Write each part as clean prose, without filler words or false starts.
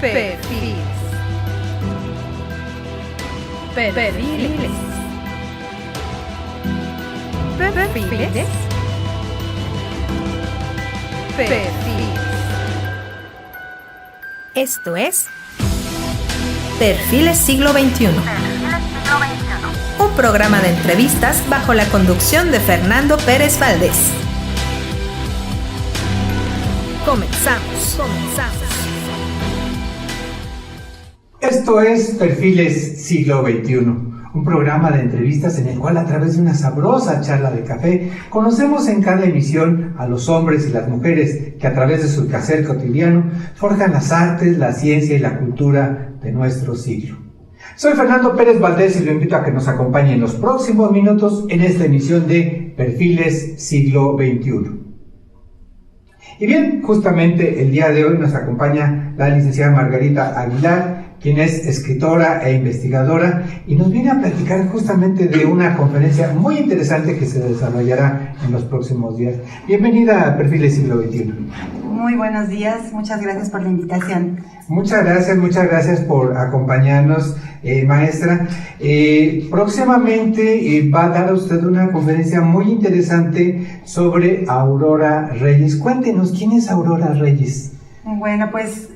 Perfiles. Perfiles. Perfiles. Perfiles. Esto es Perfiles Siglo XXI. Un programa de entrevistas bajo la conducción de Fernando Pérez Valdés. Comenzamos. Esto es Perfiles Siglo XXI, un programa de entrevistas en el cual, a través de una sabrosa charla de café, conocemos en cada emisión a los hombres y las mujeres que, a través de su quehacer cotidiano, forjan las artes, la ciencia y la cultura de nuestro siglo. Soy Fernando Pérez Valdés y lo invito a que nos acompañe en los próximos minutos en esta emisión de Perfiles Siglo XXI. Y bien, justamente el día de hoy nos acompaña la licenciada Margarita Aguilar, quien es escritora e investigadora, y nos viene a platicar justamente de una conferencia muy interesante que se desarrollará en los próximos días. Bienvenida a Perfiles Siglo XXI. Muy buenos días, muchas gracias por la invitación. Muchas gracias por acompañarnos, maestra. Próximamente va a dar usted una conferencia muy interesante sobre Aurora Reyes. Cuéntenos, ¿quién es Aurora Reyes? Bueno, pues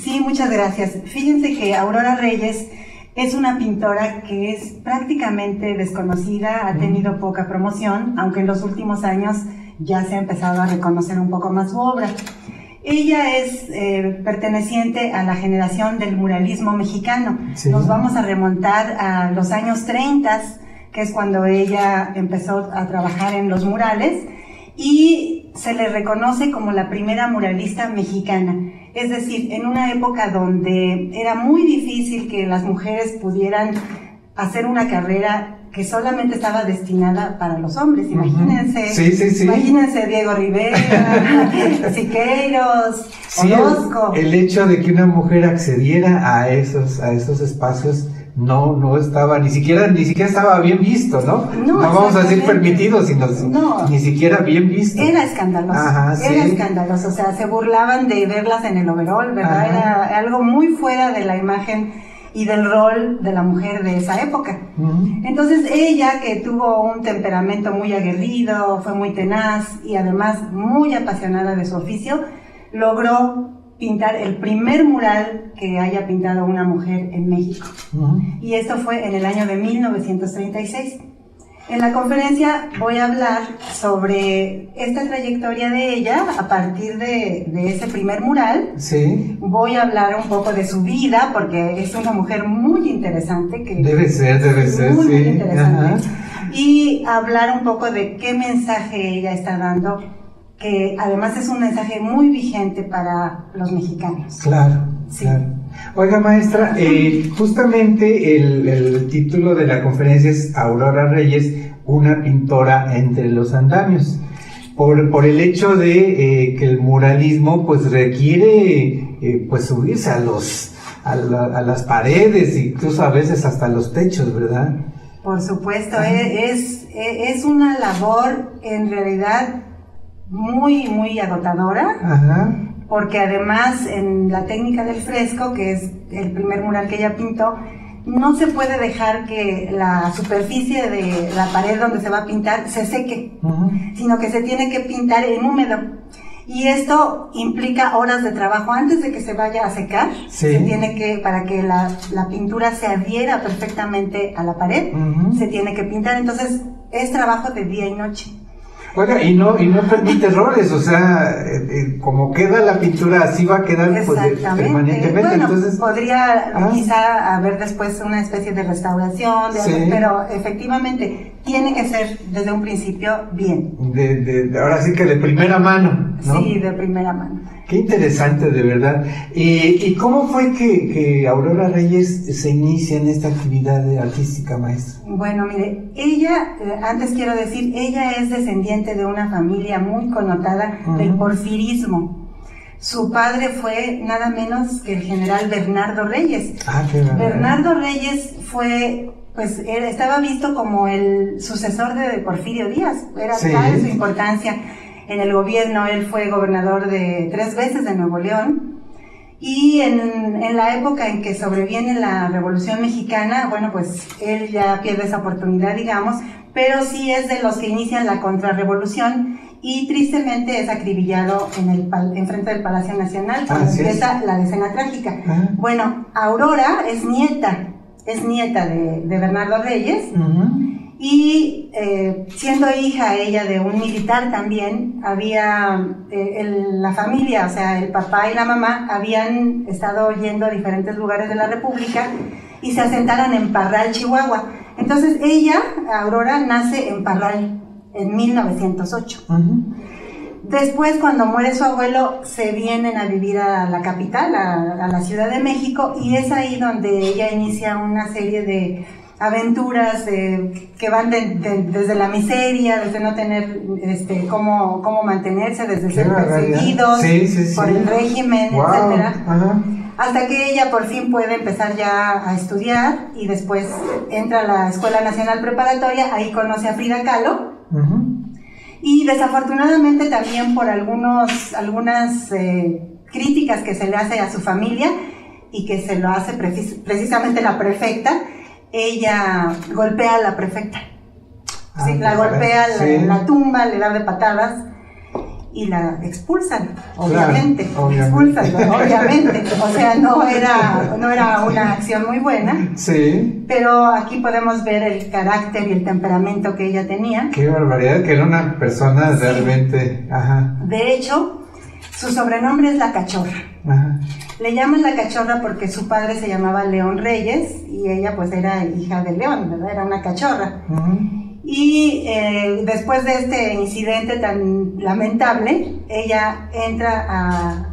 sí, muchas gracias. Fíjense que Aurora Reyes es una pintora que es prácticamente desconocida, ha tenido poca promoción, aunque en los últimos años ya se ha empezado a reconocer un poco más su obra. Ella es perteneciente a la generación del muralismo mexicano. Sí. Nos vamos a remontar a los años 30, que es cuando ella empezó a trabajar en los murales, y se le reconoce como la primera muralista mexicana. Es decir, en una época donde era muy difícil que las mujeres pudieran hacer una carrera que solamente estaba destinada para los hombres. Imagínense, Imagínense Diego Rivera, Siqueiros, Orozco. El hecho de que una mujer accediera a esos espacios no estaba, ni siquiera estaba bien visto, ¿no? No vamos a decir permitido, sino ni siquiera bien visto. Era escandaloso. Era escandaloso, o sea, se burlaban de verlas en el overol, ¿verdad? Ajá. Era algo muy fuera de la imagen y del rol de la mujer de esa época. Entonces ella, que tuvo un temperamento muy aguerrido, fue muy tenaz y además muy apasionada de su oficio, logró pintar el primer mural que haya pintado una mujer en México. Y esto fue en el año de 1936. En la conferencia voy a hablar sobre esta trayectoria de ella a partir de ese primer mural. Sí. Voy a hablar un poco de su vida, porque es una mujer muy interesante. Debe ser, muy, sí. Muy interesante. Ajá. Y hablar un poco de qué mensaje ella está dando, que además es un mensaje muy vigente para los mexicanos. Claro, sí. Claro. Oiga, maestra, justamente el título de la conferencia es Aurora Reyes, una pintora entre los andamios, por el hecho de que el muralismo pues requiere pues subirse a las paredes, incluso a veces hasta los techos, ¿verdad? Por supuesto, es una labor en realidad muy, muy agotadora. Ajá. Porque además en la técnica del fresco, que es el primer mural que ella pintó, no se puede dejar que la superficie de la pared donde se va a pintar se seque, sino que se tiene que pintar en húmedo. Y esto implica horas de trabajo antes de que se vaya a secar. Sí. Se tiene que, para que la pintura se adhiera perfectamente a la pared, se tiene que pintar. Entonces es trabajo de día y noche. Oiga, y no permite errores, o sea, como queda la pintura, así va a quedar pues, permanentemente. Bueno, entonces podría quizá haber después una especie de restauración, pero efectivamente tiene que ser desde un principio bien. Ahora sí que de primera mano, ¿no? Sí, de primera mano. Qué interesante, de verdad. ¿Y cómo fue que Aurora Reyes se inicia en esta actividad artística, maestra? Bueno, mire, ella, antes quiero decir, ella es descendiente de una familia muy connotada del porfirismo. Su padre fue nada menos que el general Bernardo Reyes. Bernardo Reyes fue, pues, estaba visto como el sucesor de Porfirio Díaz. Era tal su importancia en el gobierno. Él fue gobernador 3 veces de Nuevo León Y en la época en que sobreviene la Revolución Mexicana, bueno, pues él ya pierde esa oportunidad, digamos, pero sí es de los que inician la contrarrevolución y tristemente es acribillado en frente del Palacio Nacional cuando empieza la Decena Trágica. Bueno, Aurora es nieta de Bernardo Reyes. Y siendo hija ella de un militar también, había la familia, o sea, el papá y la mamá habían estado yendo a diferentes lugares de la República y se asentaron en Parral, Chihuahua. Entonces ella, Aurora, nace en Parral en 1908. Después, cuando muere su abuelo, se vienen a vivir a la capital, a la Ciudad de México, y es ahí donde ella inicia una serie de aventuras que van desde la miseria, desde no tener cómo mantenerse, desde ser perseguidos por el régimen, etcétera, hasta que ella por fin puede empezar ya a estudiar y después entra a la Escuela Nacional Preparatoria, ahí conoce a Frida Kahlo. Y desafortunadamente también por algunas críticas que se le hace a su familia y que se lo hace precisamente la prefecta, ella golpea a la prefecta. La golpea, la tumba, le da de patadas y la expulsan, obviamente. Obviamente. O sea, no era una acción muy buena. Sí. Pero aquí podemos ver el carácter y el temperamento que ella tenía. Qué barbaridad, que era una persona realmente... De hecho, su sobrenombre es La Cachorra. Le llaman La Cachorra porque su padre se llamaba León Reyes y ella pues era hija de León, ¿verdad? Era una cachorra. Y después de este incidente tan lamentable, ella entra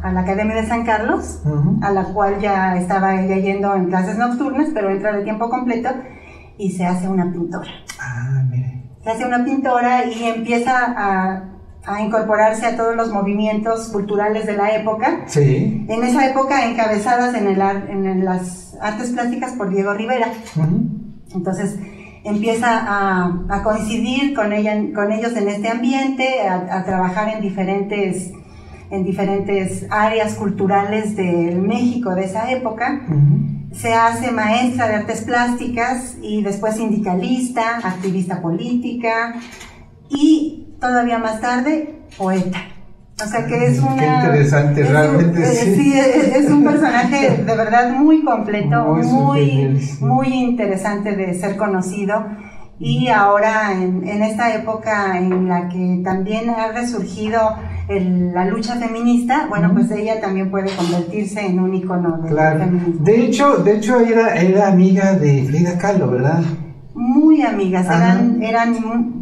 a la Academia de San Carlos, a la cual ya estaba ella yendo en clases nocturnas, pero entra de tiempo completo y se hace una pintora. Mire. Se hace una pintora y empieza a incorporarse a todos los movimientos culturales de la época. Sí. En esa época encabezadas en las artes plásticas por Diego Rivera. Entonces empieza a coincidir con ellos en este ambiente, a trabajar en diferentes áreas culturales del México de esa época. Se hace maestra de artes plásticas y después sindicalista, activista política y todavía más tarde, poeta. O sea que es una... Qué interesante, realmente sí. Es un personaje de verdad muy completo, muy interesante de ser conocido. Y ahora en esta época en la que también ha resurgido la lucha feminista, bueno, pues ella también puede convertirse en un ícono del feminismo. De hecho era amiga de Frida Kahlo, ¿verdad? Muy amigas,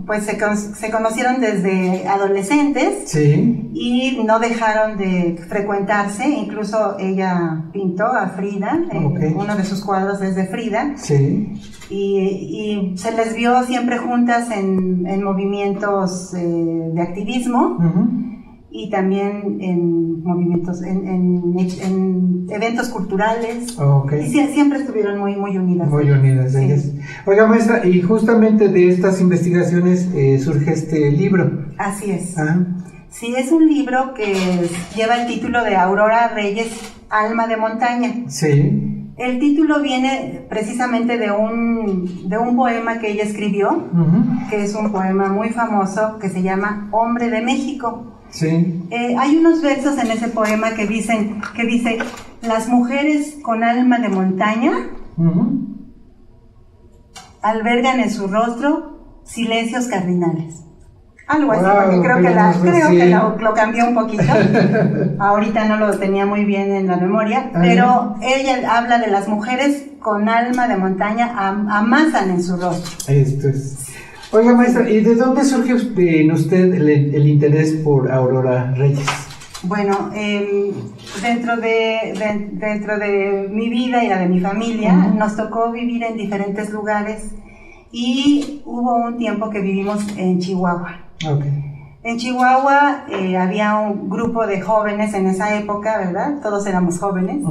pues se conocieron desde adolescentes. Sí. Y no dejaron de frecuentarse, incluso ella pintó a Frida, uno de sus cuadros es de Frida. Sí. Y se les vio siempre juntas en movimientos de activismo. Y también en movimientos, en eventos culturales. Y siempre estuvieron muy unidas. Muy unidas ellas. Sí. Oiga, maestra, y justamente de estas investigaciones surge este libro. Así es. Sí, es un libro que lleva el título de Aurora Reyes, Alma de Montaña. Sí. El título viene precisamente de un poema que ella escribió, que es un poema muy famoso que se llama Hombre de México. Sí. Hay unos versos en ese poema que dice: las mujeres con alma de montaña albergan en su rostro silencios cardinales. Algo así, porque creo que lo cambió un poquito. Ahorita no lo tenía muy bien en la memoria, pero ella habla de las mujeres con alma de montaña amasan en su rostro. Esto es... Oiga, maestra, ¿y de dónde surge en usted el interés por Aurora Reyes? Bueno, dentro de mi vida y la de mi familia, nos tocó vivir en diferentes lugares y hubo un tiempo que vivimos en Chihuahua. En Chihuahua había un grupo de jóvenes en esa época, ¿verdad? Todos éramos jóvenes.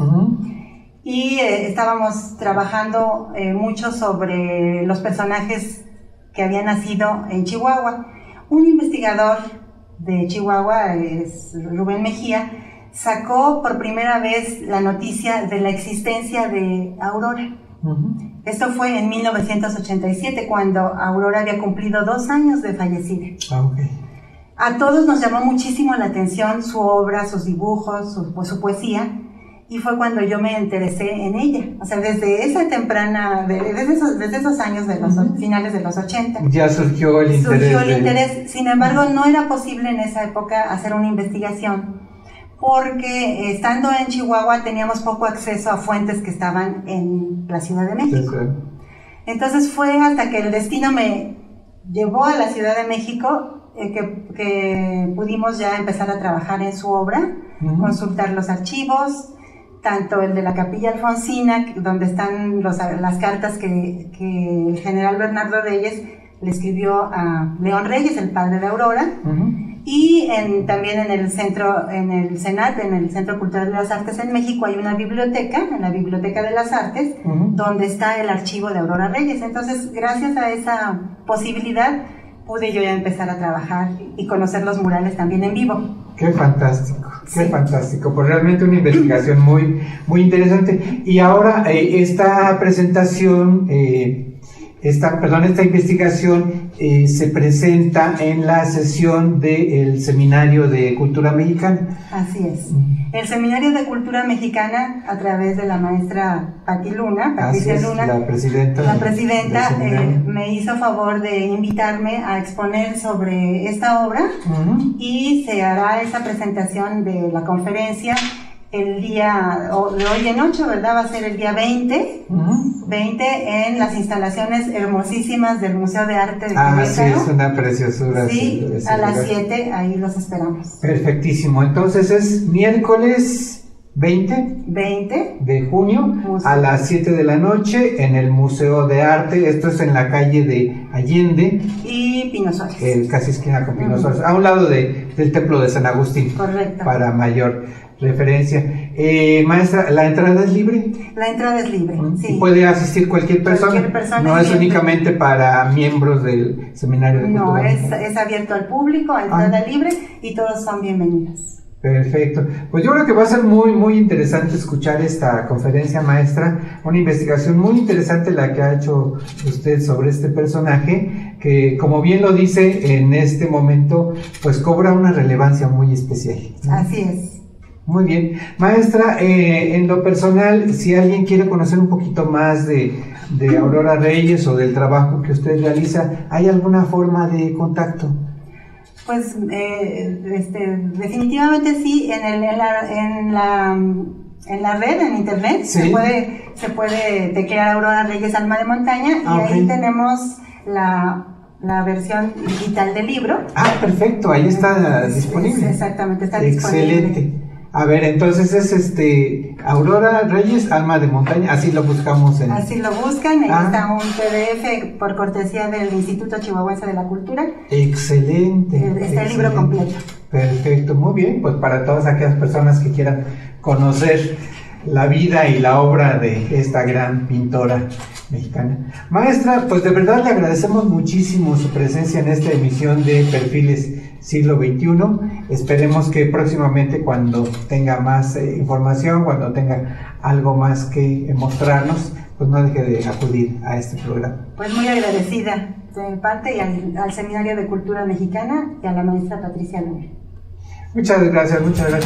Y estábamos trabajando mucho sobre los personajes que había nacido en Chihuahua. Un investigador de Chihuahua, es Rubén Mejía, sacó por primera vez la noticia de la existencia de Aurora. Esto fue en 1987, cuando Aurora había cumplido 2 años de fallecida. Okay. A todos nos llamó muchísimo la atención su obra, sus dibujos, su poesía, y fue cuando yo me interesé en ella. O sea, desde esa temprana, desde esos años de los finales de los 80. Ya surgió el interés. Sin embargo, no era posible en esa época hacer una investigación, porque estando en Chihuahua teníamos poco acceso a fuentes que estaban en la Ciudad de México. Entonces fue hasta que el destino me llevó a la Ciudad de México que pudimos ya empezar a trabajar en su obra, consultar los archivos, tanto el de la Capilla Alfonsina, donde están las cartas que el general Bernardo Reyes le escribió a León Reyes, el padre de Aurora, y también en el Centro Cultural de las Artes en México hay una biblioteca, en la Biblioteca de las Artes, donde está el archivo de Aurora Reyes. Entonces, gracias a esa posibilidad, pude yo ya empezar a trabajar y conocer los murales también en vivo. Qué fantástico, qué fantástico, pues realmente una investigación muy, muy interesante. Y ahora esta presentación, esta investigación se presenta en la sesión del Seminario de Cultura Mexicana. Así es. El Seminario de Cultura Mexicana, a través de la maestra Patricia Luna, la presidenta me hizo favor de invitarme a exponer sobre esta obra, y se hará esa presentación de la conferencia el día de hoy en 8, ¿verdad? Va a ser el día 20 en las instalaciones hermosísimas del Museo de Arte de Querétaro. Sí, es una preciosura. Sí, a las 7, ahí los esperamos. Perfectísimo, entonces es miércoles 20 de junio a las 7 de la noche en el Museo de Arte. Esto es en la calle de Allende y Pino Suárez, casi esquina con Pino Suárez, a un lado del Templo de San Agustín. Correcto. Para mayor referencia. Maestra, ¿la entrada es libre? La entrada es libre, sí. ¿Puede asistir cualquier persona? No es únicamente para miembros del Seminario de Cultura. No, es abierto al público, a entrada libre, y todos son bienvenidos. Perfecto. Pues yo creo que va a ser muy, muy interesante escuchar esta conferencia, maestra. Una investigación muy interesante la que ha hecho usted sobre este personaje, que, como bien lo dice, en este momento, pues cobra una relevancia muy especial, ¿no? Así es. Muy bien. Maestra, en lo personal, si alguien quiere conocer un poquito más de Aurora Reyes o del trabajo que usted realiza, ¿hay alguna forma de contacto? Pues definitivamente sí, en la red, en internet, ¿sí? se puede teclear Aurora Reyes Alma de Montaña, y ahí tenemos la versión digital del libro. Perfecto, ahí está disponible. Exactamente, está disponible. Excelente. A ver, entonces es Aurora Reyes Alma de Montaña, así lo buscamos Así lo buscan, ahí está un PDF por cortesía del Instituto Chihuahuense de la Cultura. Excelente. Está el libro completo. Perfecto, muy bien, pues para todas aquellas personas que quieran conocer la vida y la obra de esta gran pintora mexicana. Maestra, pues de verdad le agradecemos muchísimo su presencia en esta emisión de Perfiles Siglo XXI. Esperemos que próximamente, cuando tenga más información, cuando tenga algo más que mostrarnos, pues no deje de acudir a este programa. Pues muy agradecida de mi parte, y al Seminario de Cultura Mexicana, y a la maestra Patricia Luna. Muchas gracias, maestra.